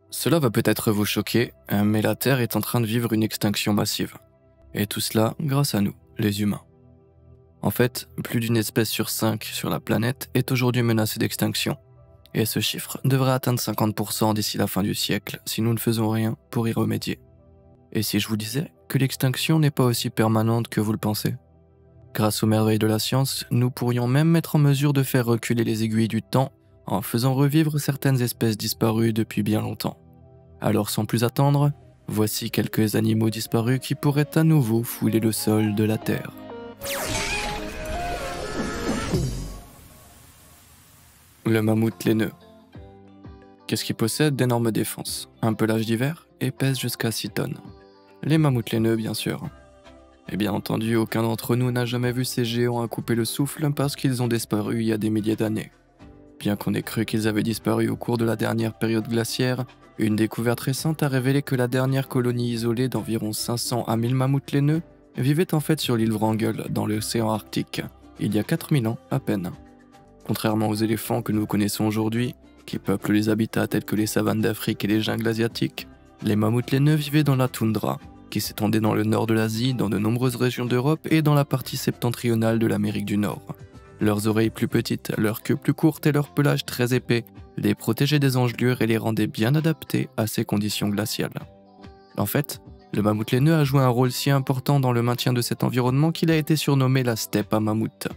Cela va peut-être vous choquer, mais la Terre est en train de vivre une extinction massive. Et tout cela grâce à nous, les humains. En fait, plus d'une espèce sur 5 sur la planète est aujourd'hui menacée d'extinction. Et ce chiffre devrait atteindre 50% d'ici la fin du siècle si nous ne faisons rien pour y remédier. Et si je vous disais que l'extinction n'est pas aussi permanente que vous le pensez? Grâce aux merveilles de la science, nous pourrions même être en mesure de faire reculer les aiguilles du temps en faisant revivre certaines espèces disparues depuis bien longtemps. Alors sans plus attendre, voici quelques animaux disparus qui pourraient à nouveau fouler le sol de la Terre. Le mammouth laineux. Qu'est-ce qui possède d'énormes défenses, un pelage d'hiver et pèse jusqu'à 6 tonnes? Les mammouths laineux, bien sûr. Et bien entendu, aucun d'entre nous n'a jamais vu ces géants à couper le souffle parce qu'ils ont disparu il y a des milliers d'années. Bien qu'on ait cru qu'ils avaient disparu au cours de la dernière période glaciaire, une découverte récente a révélé que la dernière colonie isolée d'environ 500 à 1000 mammouths laineux vivait en fait sur l'île Wrangel, dans l'océan Arctique, il y a 4000 ans à peine. Contrairement aux éléphants que nous connaissons aujourd'hui, qui peuplent les habitats tels que les savanes d'Afrique et les jungles asiatiques, les mammouths laineux vivaient dans la toundra, qui s'étendait dans le nord de l'Asie, dans de nombreuses régions d'Europe et dans la partie septentrionale de l'Amérique du Nord. Leurs oreilles plus petites, leur queue plus courte et leur pelage très épais les protégeaient des engelures et les rendaient bien adaptés à ces conditions glaciales. En fait, le mammouth laineux a joué un rôle si important dans le maintien de cet environnement qu'il a été surnommé la steppe à mammouth.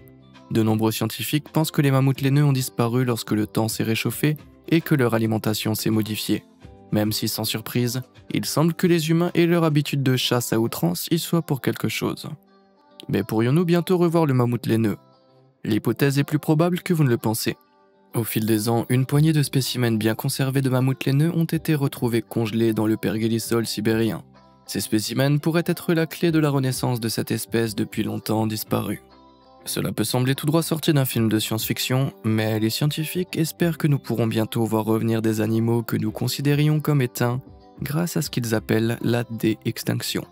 De nombreux scientifiques pensent que les mammouths laineux ont disparu lorsque le temps s'est réchauffé et que leur alimentation s'est modifiée. Même si sans surprise, il semble que les humains et leur habitude de chasse à outrance y soient pour quelque chose. Mais pourrions-nous bientôt revoir le mammouth laineux? L'hypothèse est plus probable que vous ne le pensez. Au fil des ans, une poignée de spécimens bien conservés de mammouths laineux ont été retrouvés congelés dans le pergélisol sibérien. Ces spécimens pourraient être la clé de la renaissance de cette espèce depuis longtemps disparue. Cela peut sembler tout droit sorti d'un film de science-fiction, mais les scientifiques espèrent que nous pourrons bientôt voir revenir des animaux que nous considérions comme éteints grâce à ce qu'ils appellent la dé-extinction.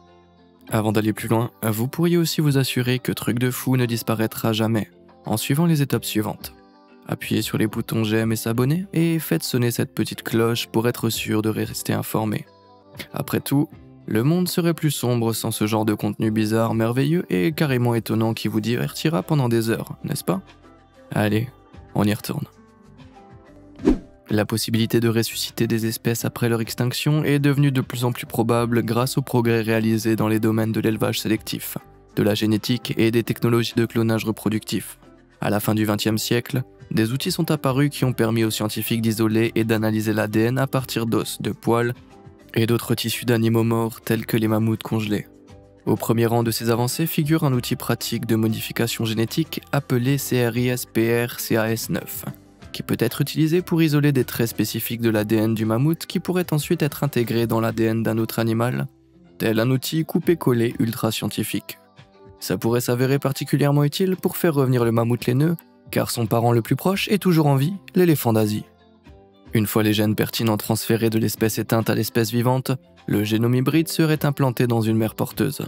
Avant d'aller plus loin, vous pourriez aussi vous assurer que Truc de Fou ne disparaîtra jamais, en suivant les étapes suivantes. Appuyez sur les boutons j'aime et s'abonner, et faites sonner cette petite cloche pour être sûr de rester informé. Après tout, le monde serait plus sombre sans ce genre de contenu bizarre, merveilleux et carrément étonnant qui vous divertira pendant des heures, n'est-ce pas? Allez, on y retourne. La possibilité de ressusciter des espèces après leur extinction est devenue de plus en plus probable grâce aux progrès réalisés dans les domaines de l'élevage sélectif, de la génétique et des technologies de clonage reproductif. À la fin du XXe siècle, des outils sont apparus qui ont permis aux scientifiques d'isoler et d'analyser l'ADN à partir d'os, de poils et d'autres tissus d'animaux morts tels que les mammouths congelés. Au premier rang de ces avancées figure un outil pratique de modification génétique appelé CRISPR-Cas9, qui peut être utilisé pour isoler des traits spécifiques de l'ADN du mammouth qui pourraient ensuite être intégrés dans l'ADN d'un autre animal, tel un outil coupé-collé ultra scientifique. Ça pourrait s'avérer particulièrement utile pour faire revenir le mammouth laineux, car son parent le plus proche est toujours en vie, l'éléphant d'Asie. Une fois les gènes pertinents transférés de l'espèce éteinte à l'espèce vivante, le génome hybride serait implanté dans une mère porteuse.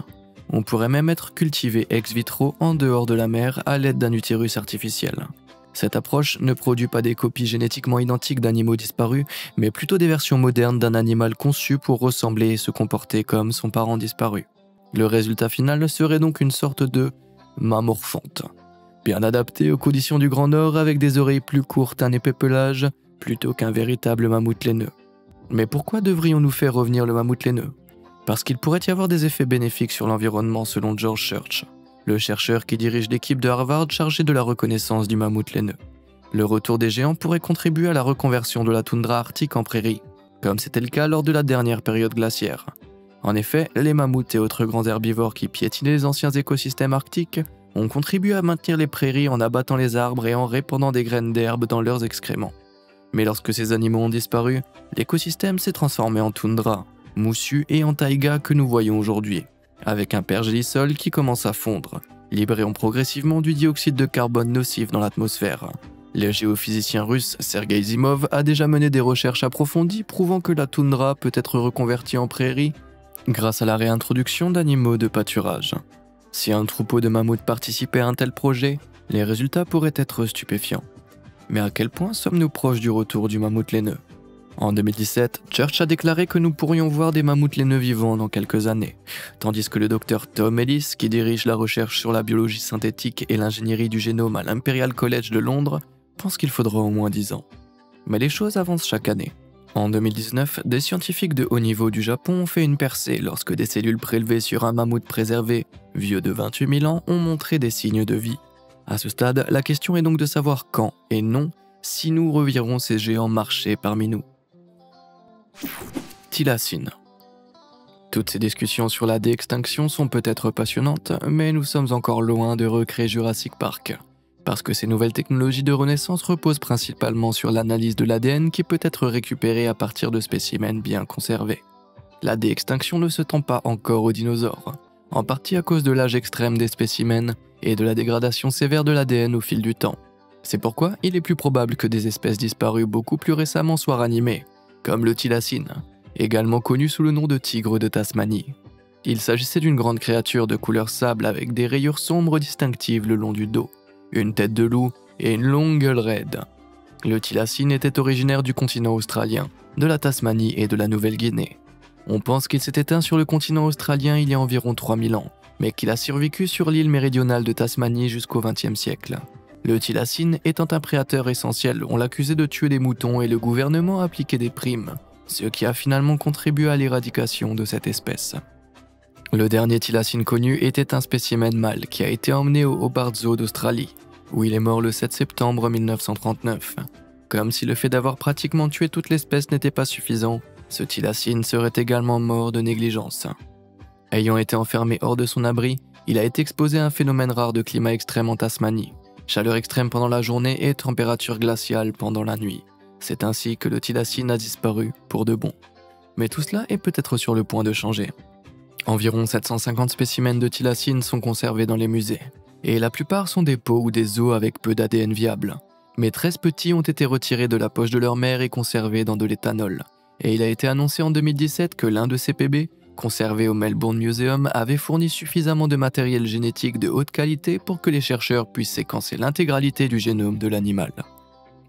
On pourrait même être cultivé ex vitro en dehors de la mère à l'aide d'un utérus artificiel. Cette approche ne produit pas des copies génétiquement identiques d'animaux disparus, mais plutôt des versions modernes d'un animal conçu pour ressembler et se comporter comme son parent disparu. Le résultat final serait donc une sorte de mammorphonte, bien adapté aux conditions du Grand Nord avec des oreilles plus courtes, un épais pelage, plutôt qu'un véritable mammouth laineux. Mais pourquoi devrions-nous faire revenir le mammouth laineux? Parce qu'il pourrait y avoir des effets bénéfiques sur l'environnement selon George Church, le chercheur qui dirige l'équipe de Harvard chargée de la reconnaissance du mammouth laineux. Le retour des géants pourrait contribuer à la reconversion de la toundra arctique en prairie, comme c'était le cas lors de la dernière période glaciaire. En effet, les mammouths et autres grands herbivores qui piétinaient les anciens écosystèmes arctiques ont contribué à maintenir les prairies en abattant les arbres et en répandant des graines d'herbe dans leurs excréments. Mais lorsque ces animaux ont disparu, l'écosystème s'est transformé en toundra, moussu et en taïga que nous voyons aujourd'hui, avec un pergélisol qui commence à fondre, libérant progressivement du dioxyde de carbone nocif dans l'atmosphère. Le géophysicien russe Sergei Zimov a déjà mené des recherches approfondies prouvant que la toundra peut être reconvertie en prairie grâce à la réintroduction d'animaux de pâturage. Si un troupeau de mammouths participait à un tel projet, les résultats pourraient être stupéfiants. Mais à quel point sommes-nous proches du retour du mammouth laineux? En 2017, Church a déclaré que nous pourrions voir des mammouths laineux vivants dans quelques années, tandis que le docteur Tom Ellis, qui dirige la recherche sur la biologie synthétique et l'ingénierie du génome à l'Imperial College de Londres, pense qu'il faudra au moins 10 ans. Mais les choses avancent chaque année. En 2019, des scientifiques de haut niveau du Japon ont fait une percée lorsque des cellules prélevées sur un mammouth préservé, vieux de 28 000 ans, ont montré des signes de vie. À ce stade, la question est donc de savoir quand, et non si nous reverrons ces géants marcher parmi nous. Thylacine. Toutes ces discussions sur la déextinction sont peut-être passionnantes, mais nous sommes encore loin de recréer Jurassic Park. Parce que ces nouvelles technologies de renaissance reposent principalement sur l'analyse de l'ADN qui peut être récupéré à partir de spécimens bien conservés. La déextinction ne se tend pas encore aux dinosaures, en partie à cause de l'âge extrême des spécimens et de la dégradation sévère de l'ADN au fil du temps. C'est pourquoi il est plus probable que des espèces disparues beaucoup plus récemment soient ranimées, comme le thylacine, également connu sous le nom de tigre de Tasmanie. Il s'agissait d'une grande créature de couleur sable avec des rayures sombres distinctives le long du dos, une tête de loup et une longue gueule raide. Le thylacine était originaire du continent australien, de la Tasmanie et de la Nouvelle-Guinée. On pense qu'il s'est éteint sur le continent australien il y a environ 3000 ans, mais qu'il a survécu sur l'île méridionale de Tasmanie jusqu'au XXe siècle. Le thylacine étant un prédateur essentiel, on l'accusait de tuer des moutons et le gouvernement appliquait des primes, ce qui a finalement contribué à l'éradication de cette espèce. Le dernier thylacine connu était un spécimen mâle qui a été emmené au Hobart Zoo d'Australie, où il est mort le 7 septembre 1939. Comme si le fait d'avoir pratiquement tué toute l'espèce n'était pas suffisant, ce thylacine serait également mort de négligence. Ayant été enfermé hors de son abri, il a été exposé à un phénomène rare de climat extrême en Tasmanie, chaleur extrême pendant la journée et température glaciale pendant la nuit. C'est ainsi que le thylacine a disparu pour de bon. Mais tout cela est peut-être sur le point de changer. Environ 750 spécimens de thylacine sont conservés dans les musées, et la plupart sont des peaux ou des os avec peu d'ADN viable. Mais 13 petits ont été retirés de la poche de leur mère et conservés dans de l'éthanol. Et il a été annoncé en 2017 que l'un de ces bébés, conservé au Melbourne Museum, avait fourni suffisamment de matériel génétique de haute qualité pour que les chercheurs puissent séquencer l'intégralité du génome de l'animal.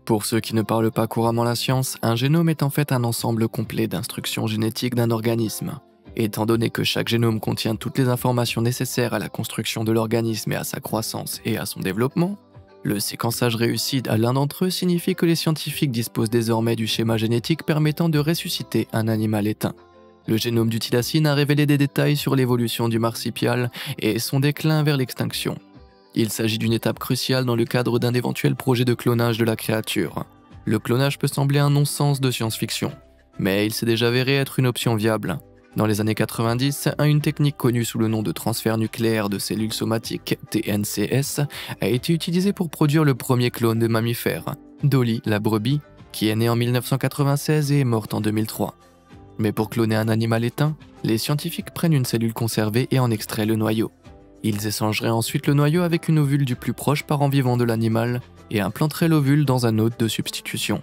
Pour ceux qui ne parlent pas couramment la science, un génome est en fait un ensemble complet d'instructions génétiques d'un organisme. Étant donné que chaque génome contient toutes les informations nécessaires à la construction de l'organisme et à sa croissance et à son développement, le séquençage réussi à l'un d'entre eux signifie que les scientifiques disposent désormais du schéma génétique permettant de ressusciter un animal éteint. Le génome du thylacine a révélé des détails sur l'évolution du marsupial et son déclin vers l'extinction. Il s'agit d'une étape cruciale dans le cadre d'un éventuel projet de clonage de la créature. Le clonage peut sembler un non-sens de science-fiction, mais il s'est déjà avéré être une option viable. Dans les années 90, une technique connue sous le nom de transfert nucléaire de cellules somatiques, TNCS, a été utilisée pour produire le premier clone de mammifère, Dolly la brebis, qui est née en 1996 et est morte en 2003. Mais pour cloner un animal éteint, les scientifiques prennent une cellule conservée et en extraient le noyau. Ils échangeraient ensuite le noyau avec une ovule du plus proche parent vivant de l'animal et implanteraient l'ovule dans un hôte de substitution.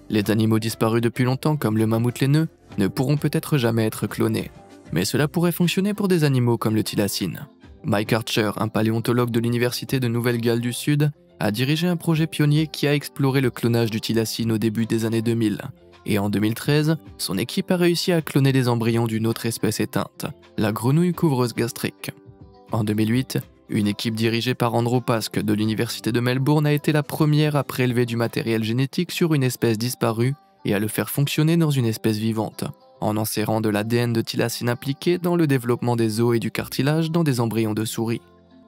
Les animaux disparus depuis longtemps, comme le mammouth laineux, ne pourront peut-être jamais être clonés. Mais cela pourrait fonctionner pour des animaux comme le thylacine. Mike Archer, un paléontologue de l'Université de Nouvelle-Galles du Sud, a dirigé un projet pionnier qui a exploré le clonage du thylacine au début des années 2000. Et en 2013, son équipe a réussi à cloner des embryons d'une autre espèce éteinte, la grenouille couvreuse gastrique. En 2008, une équipe dirigée par Andrew Pask de l'Université de Melbourne a été la première à prélever du matériel génétique sur une espèce disparue et à le faire fonctionner dans une espèce vivante, en insérant de l'ADN de thylacine impliqué dans le développement des os et du cartilage dans des embryons de souris.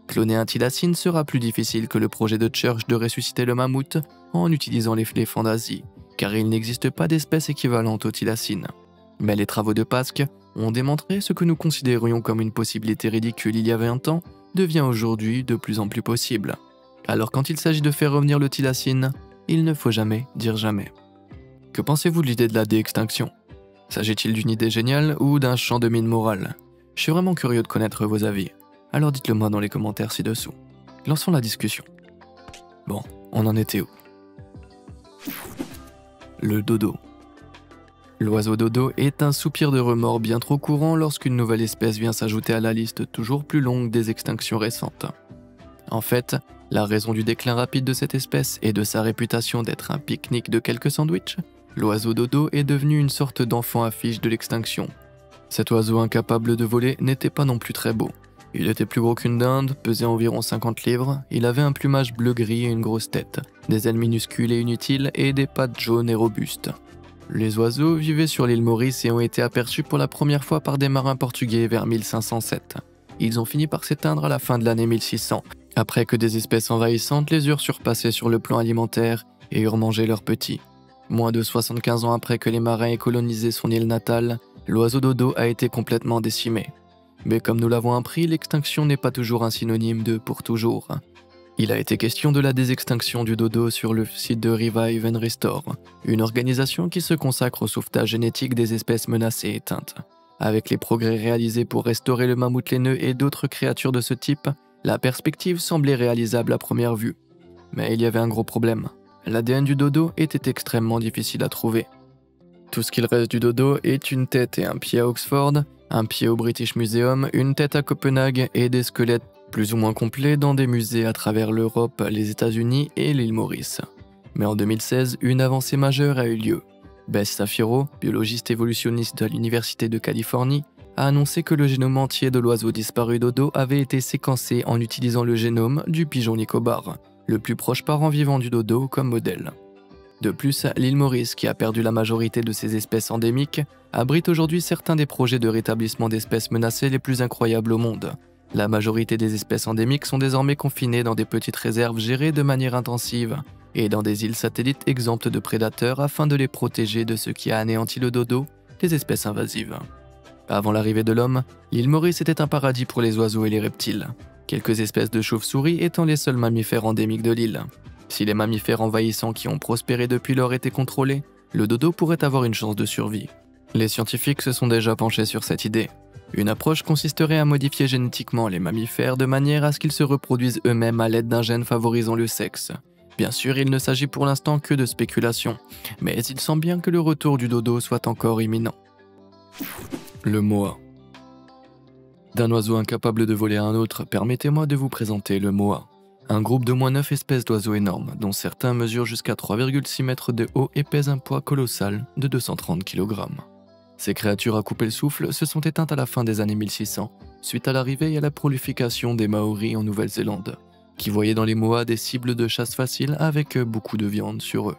Cloner un thylacine sera plus difficile que le projet de Church de ressusciter le mammouth en utilisant les éléphants d'Asie, car il n'existe pas d'espèce équivalente au thylacine. Mais les travaux de Pask ont démontré ce que nous considérions comme une possibilité ridicule il y a 20 ans devient aujourd'hui de plus en plus possible. Alors quand il s'agit de faire revenir le thylacine, il ne faut jamais dire jamais. Que pensez-vous de l'idée de la déextinction? S'agit-il d'une idée géniale ou d'un champ de mine morale? Je suis vraiment curieux de connaître vos avis, alors dites-le moi dans les commentaires ci-dessous. Lançons la discussion. Bon, on en était où? Le dodo. L'oiseau dodo est un soupir de remords bien trop courant lorsqu'une nouvelle espèce vient s'ajouter à la liste toujours plus longue des extinctions récentes. En fait, la raison du déclin rapide de cette espèce et de sa réputation d'être un pique-nique de quelques sandwichs L'oiseau dodo est devenu une sorte d'enfant affiche de l'extinction. Cet oiseau incapable de voler n'était pas non plus très beau. Il était plus gros qu'une dinde, pesait environ 50 livres, il avait un plumage bleu-gris et une grosse tête, des ailes minuscules et inutiles et des pattes jaunes et robustes. Les oiseaux vivaient sur l'île Maurice et ont été aperçus pour la première fois par des marins portugais vers 1507. Ils ont fini par s'éteindre à la fin de l'année 1600, après que des espèces envahissantes les eurent surpassés sur le plan alimentaire et eurent mangé leurs petits. Moins de 75 ans après que les marins aient colonisé son île natale, l'oiseau dodo a été complètement décimé. Mais comme nous l'avons appris, l'extinction n'est pas toujours un synonyme de pour toujours. Il a été question de la désextinction du dodo sur le site de Revive and Restore, une organisation qui se consacre au sauvetage génétique des espèces menacées et éteintes. Avec les progrès réalisés pour restaurer le mammouth laineux et d'autres créatures de ce type, la perspective semblait réalisable à première vue. Mais il y avait un gros problème. L'ADN du dodo était extrêmement difficile à trouver. Tout ce qu'il reste du dodo est une tête et un pied à Oxford, un pied au British Museum, une tête à Copenhague et des squelettes plus ou moins complets dans des musées à travers l'Europe, les États-Unis et l'île Maurice. Mais en 2016, une avancée majeure a eu lieu. Bess Safiro, biologiste évolutionniste à l'Université de Californie, a annoncé que le génome entier de l'oiseau disparu dodo avait été séquencé en utilisant le génome du pigeon nicobar, le plus proche parent vivant du dodo comme modèle. De plus, l'île Maurice, qui a perdu la majorité de ses espèces endémiques, abrite aujourd'hui certains des projets de rétablissement d'espèces menacées les plus incroyables au monde. La majorité des espèces endémiques sont désormais confinées dans des petites réserves gérées de manière intensive et dans des îles satellites exemptes de prédateurs afin de les protéger de ce qui a anéanti le dodo, les espèces invasives. Avant l'arrivée de l'homme, l'île Maurice était un paradis pour les oiseaux et les reptiles, quelques espèces de chauves-souris étant les seuls mammifères endémiques de l'île. Si les mammifères envahissants qui ont prospéré depuis lors étaient contrôlés, le dodo pourrait avoir une chance de survie. Les scientifiques se sont déjà penchés sur cette idée. Une approche consisterait à modifier génétiquement les mammifères de manière à ce qu'ils se reproduisent eux-mêmes à l'aide d'un gène favorisant le sexe. Bien sûr, il ne s'agit pour l'instant que de spéculation, mais il semble bien que le retour du dodo soit encore imminent. Le moa. D'un oiseau incapable de voler à un autre, permettez-moi de vous présenter le moa. Un groupe de moins 9 espèces d'oiseaux énormes, dont certains mesurent jusqu'à 3,6 mètres de haut et pèsent un poids colossal de 230 kg. Ces créatures à couper le souffle se sont éteintes à la fin des années 1600, suite à l'arrivée et à la prolification des Maoris en Nouvelle-Zélande, qui voyaient dans les moas des cibles de chasse faciles avec beaucoup de viande sur eux.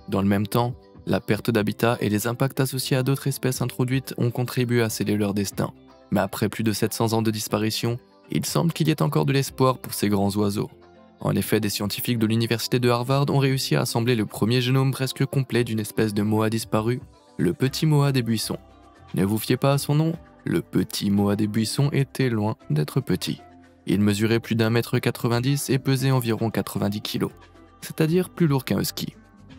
Dans le même temps, la perte d'habitat et les impacts associés à d'autres espèces introduites ont contribué à sceller leur destin. Mais après plus de 700 ans de disparition, il semble qu'il y ait encore de l'espoir pour ces grands oiseaux. En effet, des scientifiques de l'université de Harvard ont réussi à assembler le premier génome presque complet d'une espèce de moa disparue, le petit moa des buissons. Ne vous fiez pas à son nom, le petit moa des buissons était loin d'être petit. Il mesurait plus d'1,90 m et pesait environ 90 kg, c'est-à-dire plus lourd qu'un husky.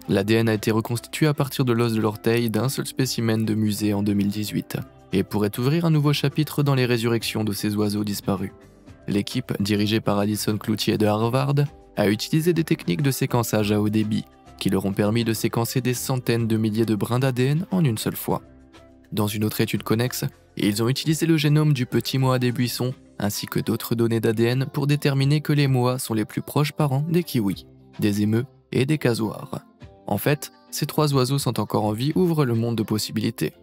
L'ADN a été reconstitué à partir de l'os de l'orteil d'un seul spécimen de musée en 2018 et pourrait ouvrir un nouveau chapitre dans les résurrections de ces oiseaux disparus. L'équipe, dirigée par Alison Cloutier de Harvard, a utilisé des techniques de séquençage à haut débit qui leur ont permis de séquencer des centaines de milliers de brins d'ADN en une seule fois. Dans une autre étude connexe, ils ont utilisé le génome du petit moa des buissons ainsi que d'autres données d'ADN pour déterminer que les moas sont les plus proches parents des kiwis, des émeus et des casuars. En fait, ces trois oiseaux sont encore en vie ouvrent le monde de possibilités.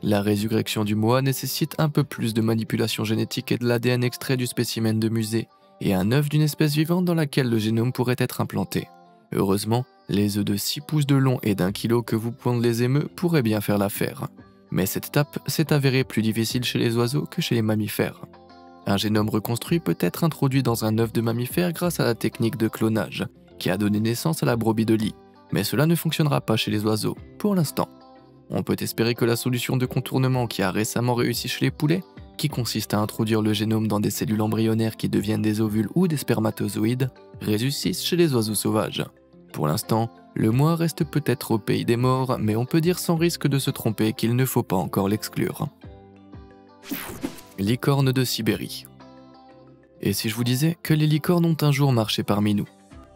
La résurrection du moa nécessite un peu plus de manipulation génétique et de l'ADN extrait du spécimen de musée, et un œuf d'une espèce vivante dans laquelle le génome pourrait être implanté. Heureusement, les œufs de 6 pouces de long et d'1 kilo que vous pondent les émeus pourraient bien faire l'affaire. Mais cette étape s'est avérée plus difficile chez les oiseaux que chez les mammifères. Un génome reconstruit peut être introduit dans un œuf de mammifère grâce à la technique de clonage, qui a donné naissance à la brebis de lit. Mais cela ne fonctionnera pas chez les oiseaux, pour l'instant. On peut espérer que la solution de contournement qui a récemment réussi chez les poulets, qui consiste à introduire le génome dans des cellules embryonnaires qui deviennent des ovules ou des spermatozoïdes, réussisse chez les oiseaux sauvages. Pour l'instant, le moa reste peut-être au pays des morts, mais on peut dire sans risque de se tromper qu'il ne faut pas encore l'exclure. Licorne de Sibérie. Et si je vous disais que les licornes ont un jour marché parmi nous?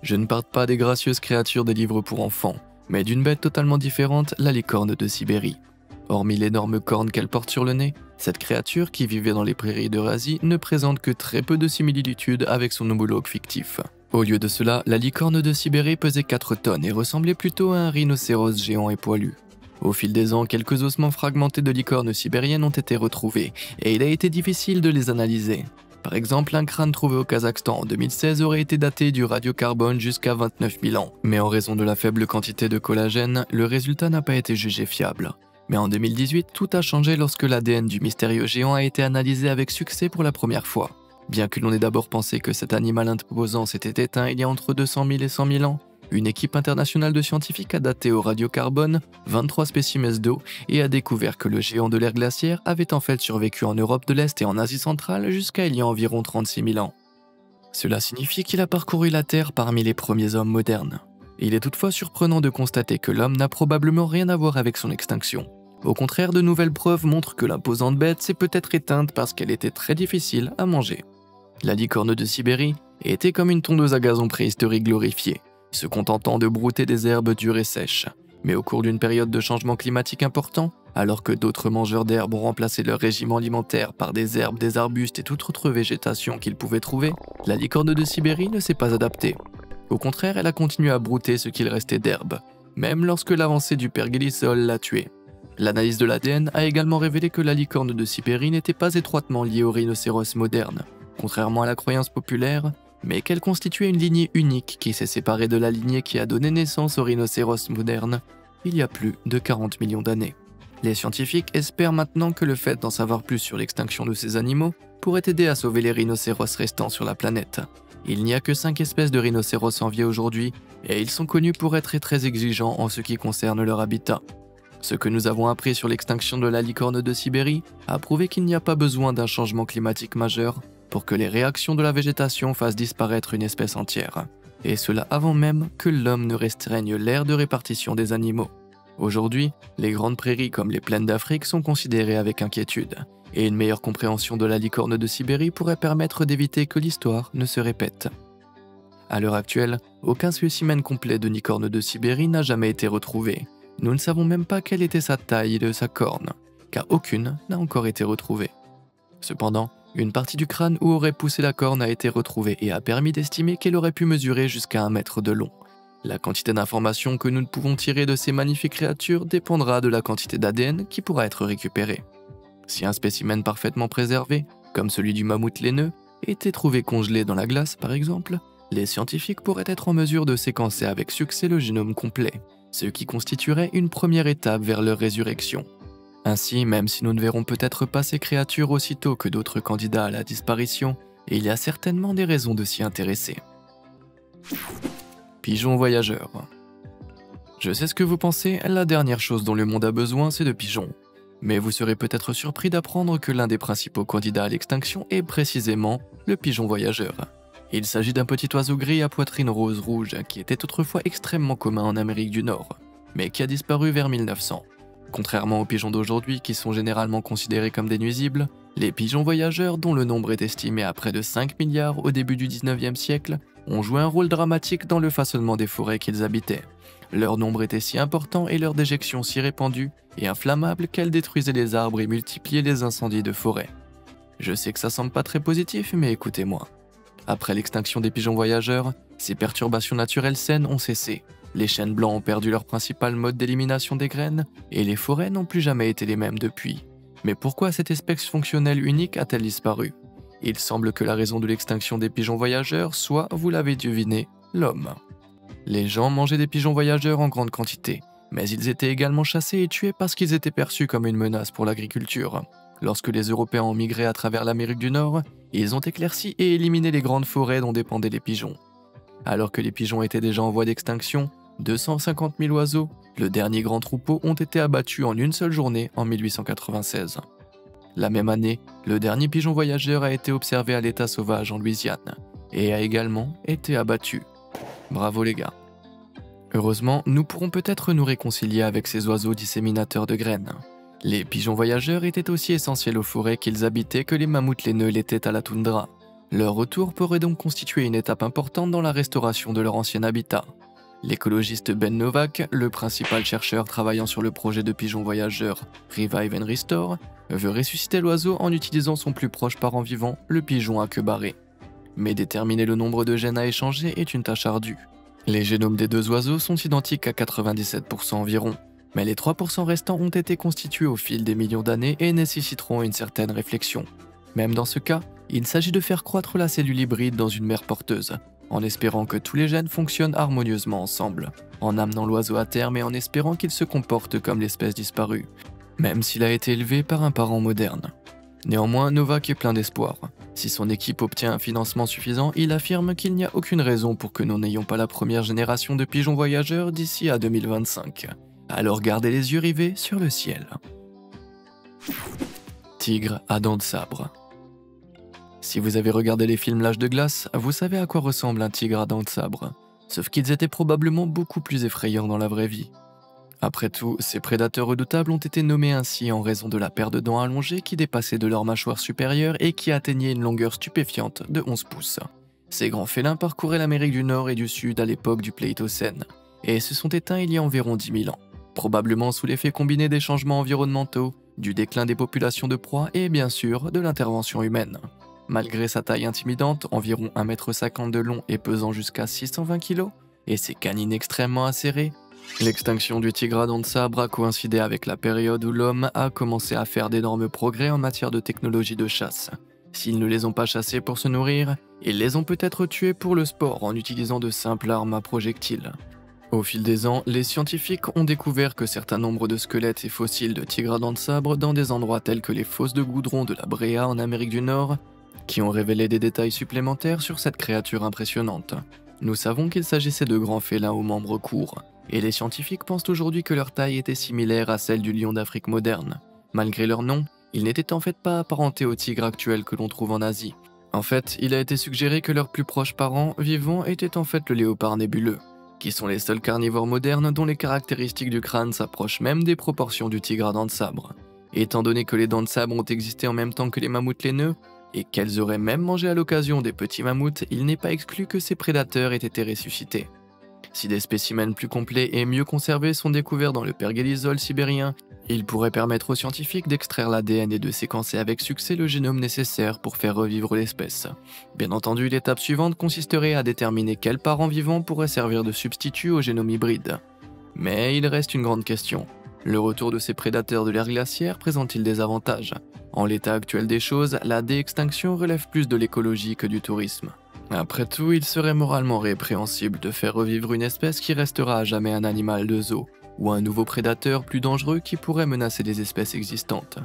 Je ne parle pas des gracieuses créatures des livres pour enfants, mais d'une bête totalement différente, la licorne de Sibérie. Hormis l'énorme corne qu'elle porte sur le nez, cette créature qui vivait dans les prairies d'Eurasie ne présente que très peu de similitudes avec son homologue fictif. Au lieu de cela, la licorne de Sibérie pesait 4 tonnes et ressemblait plutôt à un rhinocéros géant et poilu. Au fil des ans, quelques ossements fragmentés de licornes sibériennes ont été retrouvés, et il a été difficile de les analyser. Par exemple, un crâne trouvé au Kazakhstan en 2016 aurait été daté du radiocarbone jusqu'à 29 000 ans, mais en raison de la faible quantité de collagène, le résultat n'a pas été jugé fiable. Mais en 2018, tout a changé lorsque l'ADN du mystérieux géant a été analysé avec succès pour la première fois. Bien que l'on ait d'abord pensé que cet animal imposant s'était éteint il y a entre 200 000 et 100 000 ans, une équipe internationale de scientifiques a daté au radiocarbone 23 spécimens d'eau et a découvert que le géant de l'ère glaciaire avait en fait survécu en Europe de l'Est et en Asie centrale jusqu'à il y a environ 36 000 ans. Cela signifie qu'il a parcouru la Terre parmi les premiers hommes modernes. Il est toutefois surprenant de constater que l'homme n'a probablement rien à voir avec son extinction. Au contraire, de nouvelles preuves montrent que l'imposante bête s'est peut-être éteinte parce qu'elle était très difficile à manger. La licorne de Sibérie était comme une tondeuse à gazon préhistorique glorifiée, se contentant de brouter des herbes dures et sèches. Mais au cours d'une période de changement climatique important, alors que d'autres mangeurs d'herbes ont remplacé leur régime alimentaire par des herbes, des arbustes et toute autre végétation qu'ils pouvaient trouver, la licorne de Sibérie ne s'est pas adaptée. Au contraire, elle a continué à brouter ce qu'il restait d'herbe, même lorsque l'avancée du pergélisol l'a tuée. L'analyse de l'ADN a également révélé que la licorne de Sibérie n'était pas étroitement liée au rhinocéros moderne, contrairement à la croyance populaire, mais qu'elle constituait une lignée unique qui s'est séparée de la lignée qui a donné naissance au rhinocéros moderne il y a plus de 40 millions d'années. Les scientifiques espèrent maintenant que le fait d'en savoir plus sur l'extinction de ces animaux pourrait aider à sauver les rhinocéros restants sur la planète. Il n'y a que 5 espèces de rhinocéros en vie aujourd'hui, et ils sont connus pour être très exigeants en ce qui concerne leur habitat. Ce que nous avons appris sur l'extinction de la licorne de Sibérie a prouvé qu'il n'y a pas besoin d'un changement climatique majeur pour que les réactions de la végétation fassent disparaître une espèce entière, et cela avant même que l'homme ne restreigne l'aire de répartition des animaux. Aujourd'hui, les grandes prairies comme les plaines d'Afrique sont considérées avec inquiétude, et une meilleure compréhension de la licorne de Sibérie pourrait permettre d'éviter que l'histoire ne se répète. À l'heure actuelle, aucun spécimen complet de licorne de Sibérie n'a jamais été retrouvé. Nous ne savons même pas quelle était sa taille et sa corne, car aucune n'a encore été retrouvée. Cependant, une partie du crâne où aurait poussé la corne a été retrouvée et a permis d'estimer qu'elle aurait pu mesurer jusqu'à 1 mètre de long. La quantité d'informations que nous ne pouvons tirer de ces magnifiques créatures dépendra de la quantité d'ADN qui pourra être récupérée. Si un spécimen parfaitement préservé, comme celui du mammouth laineux, était trouvé congelé dans la glace par exemple, les scientifiques pourraient être en mesure de séquencer avec succès le génome complet, ce qui constituerait une première étape vers leur résurrection. Ainsi, même si nous ne verrons peut-être pas ces créatures aussitôt que d'autres candidats à la disparition, il y a certainement des raisons de s'y intéresser. Pigeons voyageurs. Je sais ce que vous pensez, la dernière chose dont le monde a besoin, c'est de pigeons. Mais vous serez peut-être surpris d'apprendre que l'un des principaux candidats à l'extinction est précisément le pigeon voyageur. Il s'agit d'un petit oiseau gris à poitrine rose-rouge qui était autrefois extrêmement commun en Amérique du Nord, mais qui a disparu vers 1900. Contrairement aux pigeons d'aujourd'hui qui sont généralement considérés comme des nuisibles, les pigeons voyageurs, dont le nombre est estimé à près de 5 milliards au début du 19e siècle, ont joué un rôle dramatique dans le façonnement des forêts qu'ils habitaient. Leur nombre était si important et leur déjection si répandue et inflammable qu'elles détruisaient les arbres et multipliaient les incendies de forêt. Je sais que ça semble pas très positif, mais écoutez-moi. Après l'extinction des pigeons voyageurs, ces perturbations naturelles saines ont cessé. Les chênes blancs ont perdu leur principal mode d'élimination des graines, et les forêts n'ont plus jamais été les mêmes depuis. Mais pourquoi cette espèce fonctionnelle unique a-t-elle disparu? Il semble que la raison de l'extinction des pigeons voyageurs soit, vous l'avez deviné, l'homme. Les gens mangeaient des pigeons voyageurs en grande quantité, mais ils étaient également chassés et tués parce qu'ils étaient perçus comme une menace pour l'agriculture. Lorsque les Européens ont migré à travers l'Amérique du Nord, ils ont éclairci et éliminé les grandes forêts dont dépendaient les pigeons. Alors que les pigeons étaient déjà en voie d'extinction, 250 000 oiseaux, le dernier grand troupeau, ont été abattus en une seule journée en 1896. La même année, le dernier pigeon voyageur a été observé à l'état sauvage en Louisiane et a également été abattu. Bravo les gars. Heureusement, nous pourrons peut-être nous réconcilier avec ces oiseaux disséminateurs de graines. Les pigeons voyageurs étaient aussi essentiels aux forêts qu'ils habitaient que les mammouths laineux l'étaient à la toundra. Leur retour pourrait donc constituer une étape importante dans la restauration de leur ancien habitat. L'écologiste Ben Novak, le principal chercheur travaillant sur le projet de pigeons voyageurs Revive and Restore, veut ressusciter l'oiseau en utilisant son plus proche parent vivant, le pigeon à queue barrée. Mais déterminer le nombre de gènes à échanger est une tâche ardue. Les génomes des deux oiseaux sont identiques à 97% environ, mais les 3% restants ont été constitués au fil des millions d'années et nécessiteront une certaine réflexion. Même dans ce cas, il s'agit de faire croître la cellule hybride dans une mère porteuse, en espérant que tous les gènes fonctionnent harmonieusement ensemble, en amenant l'oiseau à terme et en espérant qu'il se comporte comme l'espèce disparue, même s'il a été élevé par un parent moderne. Néanmoins, Novak est plein d'espoir. Si son équipe obtient un financement suffisant, il affirme qu'il n'y a aucune raison pour que nous n'ayons pas la première génération de pigeons voyageurs d'ici à 2025. Alors gardez les yeux rivés sur le ciel. Tigre à dents de sabre. Si vous avez regardé les films L'Âge de glace, vous savez à quoi ressemble un tigre à dents de sabre. Sauf qu'ils étaient probablement beaucoup plus effrayants dans la vraie vie. Après tout, ces prédateurs redoutables ont été nommés ainsi en raison de la paire de dents allongées qui dépassait de leur mâchoire supérieure et qui atteignait une longueur stupéfiante de 11 pouces. Ces grands félins parcouraient l'Amérique du Nord et du Sud à l'époque du Pléistocène, et se sont éteints il y a environ 10 000 ans, probablement sous l'effet combiné des changements environnementaux, du déclin des populations de proies et bien sûr de l'intervention humaine. Malgré sa taille intimidante, environ 1,50 m de long et pesant jusqu'à 620 kg, et ses canines extrêmement acérées, l'extinction du tigre à dents de sabre a coïncidé avec la période où l'homme a commencé à faire d'énormes progrès en matière de technologie de chasse. S'ils ne les ont pas chassés pour se nourrir, ils les ont peut-être tués pour le sport en utilisant de simples armes à projectiles. Au fil des ans, les scientifiques ont découvert que certains nombres de squelettes et fossiles de tigres à dents de sabre dans des endroits tels que les fosses de goudron de la Bréa en Amérique du Nord, qui ont révélé des détails supplémentaires sur cette créature impressionnante. Nous savons qu'il s'agissait de grands félins aux membres courts, et les scientifiques pensent aujourd'hui que leur taille était similaire à celle du lion d'Afrique moderne. Malgré leur nom, ils n'étaient en fait pas apparentés aux tigres actuels que l'on trouve en Asie. En fait, il a été suggéré que leurs plus proches parents vivants étaient en fait le léopard nébuleux, qui sont les seuls carnivores modernes dont les caractéristiques du crâne s'approchent même des proportions du tigre à dents de sabre. Étant donné que les dents de sabre ont existé en même temps que les mammouths laineux, et qu'elles auraient même mangé à l'occasion des petits mammouths, il n'est pas exclu que ces prédateurs aient été ressuscités. Si des spécimens plus complets et mieux conservés sont découverts dans le pergélisol sibérien, ils pourraient permettre aux scientifiques d'extraire l'ADN et de séquencer avec succès le génome nécessaire pour faire revivre l'espèce. Bien entendu, l'étape suivante consisterait à déterminer quel parent vivant pourrait servir de substitut au génome hybride. Mais il reste une grande question. Le retour de ces prédateurs de l'ère glaciaire présente-t-il des avantages ? En l'état actuel des choses, la déextinction relève plus de l'écologie que du tourisme. Après tout, il serait moralement répréhensible de faire revivre une espèce qui restera à jamais un animal de zoo, ou un nouveau prédateur plus dangereux qui pourrait menacer des espèces existantes.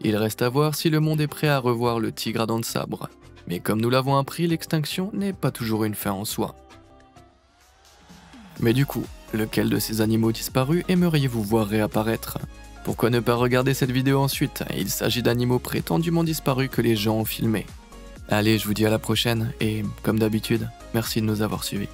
Il reste à voir si le monde est prêt à revoir le tigre à dents de sabre. Mais comme nous l'avons appris, l'extinction n'est pas toujours une fin en soi. Mais du coup, lequel de ces animaux disparus aimeriez-vous voir réapparaître ? Pourquoi ne pas regarder cette vidéo ensuite ? Il s'agit d'animaux prétendument disparus que les gens ont filmés. Allez, je vous dis à la prochaine, et comme d'habitude, merci de nous avoir suivis.